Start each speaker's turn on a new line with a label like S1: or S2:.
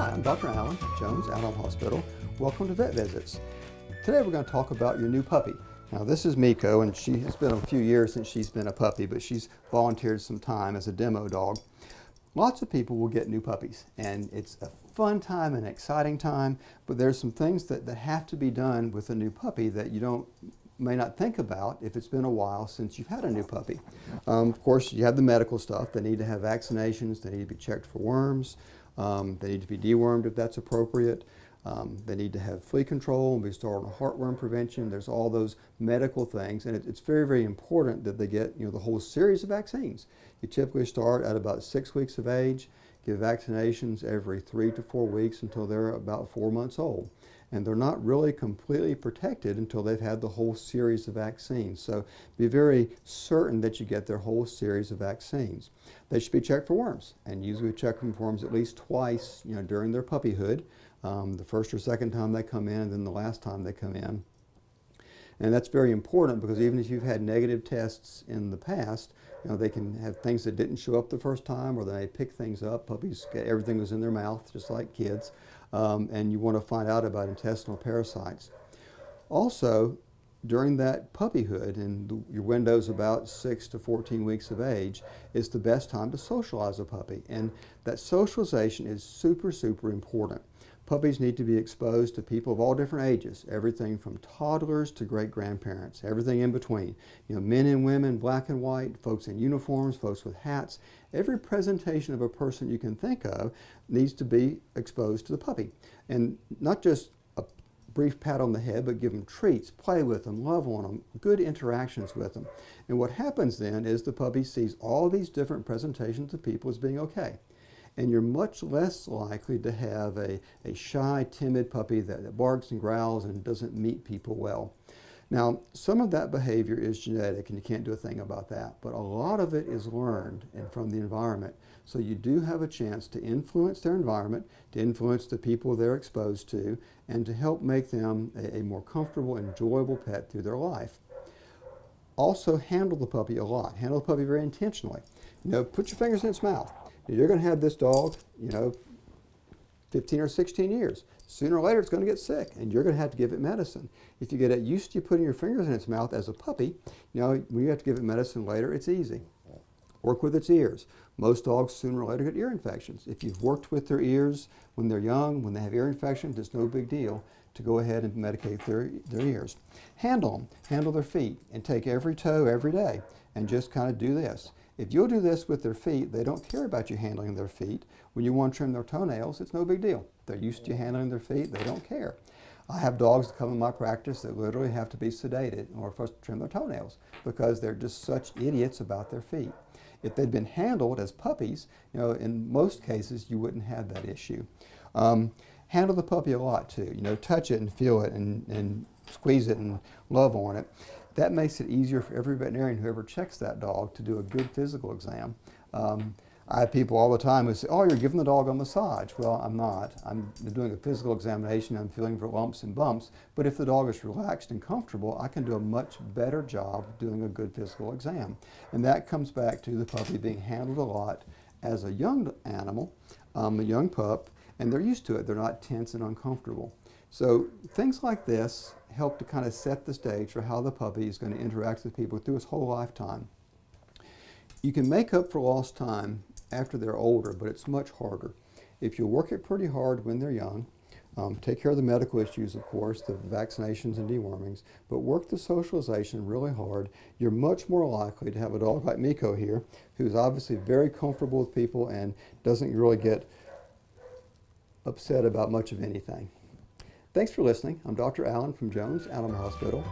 S1: Hi, I'm Dr. Allen, Jones Animal Hospital. Welcome to Vet Visits. Today we're going to talk about your new puppy. Now this is Miko, and it's been a few years since she's been a puppy, but she's volunteered some time as a demo dog. Lots of people will get new puppies, and it's a fun time and exciting time, but there's some things that have to be done with a new puppy that you may not think about if it's been a while since you've had a new puppy. Of course, you have the medical stuff. They need to have vaccinations. They need to be checked for worms. They need to be dewormed if that's appropriate. They need to have flea control and be started on heartworm prevention. There's all those medical things, and it's very, very important that they get the whole series of vaccines. You typically start at about 6 weeks of age, give vaccinations every 3 to 4 weeks until they're about 4 months old. And they're not really completely protected until they've had the whole series of vaccines. So be very certain that you get their whole series of vaccines. They should be checked for worms, and usually we check them for worms at least twice during their puppyhood. The first or second time they come in, and then the last time they come in. And that's very important because even if you've had negative tests in the past, they can have things that didn't show up the first time, or they pick things up. Puppies get everything was in their mouth, just like kids. And you want to find out about intestinal parasites. Also, during that puppyhood, and your window's about 6 to 14 weeks of age, is the best time to socialize a puppy. And that socialization is super, super important. Puppies need to be exposed to people of all different ages, everything from toddlers to great-grandparents, everything in between. Men and women, black and white, folks in uniforms, folks with hats. Every presentation of a person you can think of needs to be exposed to the puppy. And not just a brief pat on the head, but give them treats, play with them, love on them, good interactions with them. And what happens then is the puppy sees all these different presentations of people as being okay. And you're much less likely to have a shy, timid puppy that barks and growls and doesn't meet people well. Now, some of that behavior is genetic, and you can't do a thing about that, but a lot of it is learned and from the environment. So you do have a chance to influence their environment, to influence the people they're exposed to, and to help make them a more comfortable, enjoyable pet through their life. Also, handle the puppy a lot. Handle the puppy very intentionally. Put your fingers in its mouth. You're going to have this dog, 15 or 16 years. Sooner or later, it's going to get sick, and you're going to have to give it medicine. If you get used to putting your fingers in its mouth as a puppy, when you have to give it medicine later, it's easy. Work with its ears. Most dogs sooner or later get ear infections. If you've worked with their ears when they're young, when they have ear infections, it's no big deal to go ahead and medicate their ears. Handle them. Handle their feet, and take every toe every day, and just kind of do this. If you'll do this with their feet, they don't care about you handling their feet. When you want to trim their toenails, it's no big deal. They're used to you handling their feet. They don't care. I have dogs that come in my practice that literally have to be sedated in order for us to trim their toenails because they're just such idiots about their feet. If they'd been handled as puppies, in most cases, you wouldn't have that issue. Handle the puppy a lot too. Touch it and feel it and squeeze it and love on it. That makes it easier for every veterinarian who ever checks that dog to do a good physical exam. I have people all the time who say, oh, you're giving the dog a massage. Well, I'm not. I'm doing a physical examination. I'm feeling for lumps and bumps. But if the dog is relaxed and comfortable, I can do a much better job doing a good physical exam. And that comes back to the puppy being handled a lot as a young animal, a young pup, and they're used to it. They're not tense and uncomfortable. So things like this help to kind of set the stage for how the puppy is going to interact with people through its whole lifetime. You can make up for lost time after they're older, but it's much harder. If you work it pretty hard when they're young, take care of the medical issues, of course, the vaccinations and dewormings, but work the socialization really hard, you're much more likely to have a dog like Miko here, who's obviously very comfortable with people and doesn't really get upset about much of anything. Thanks for listening. I'm Dr. Allen from Jones Animal Hospital.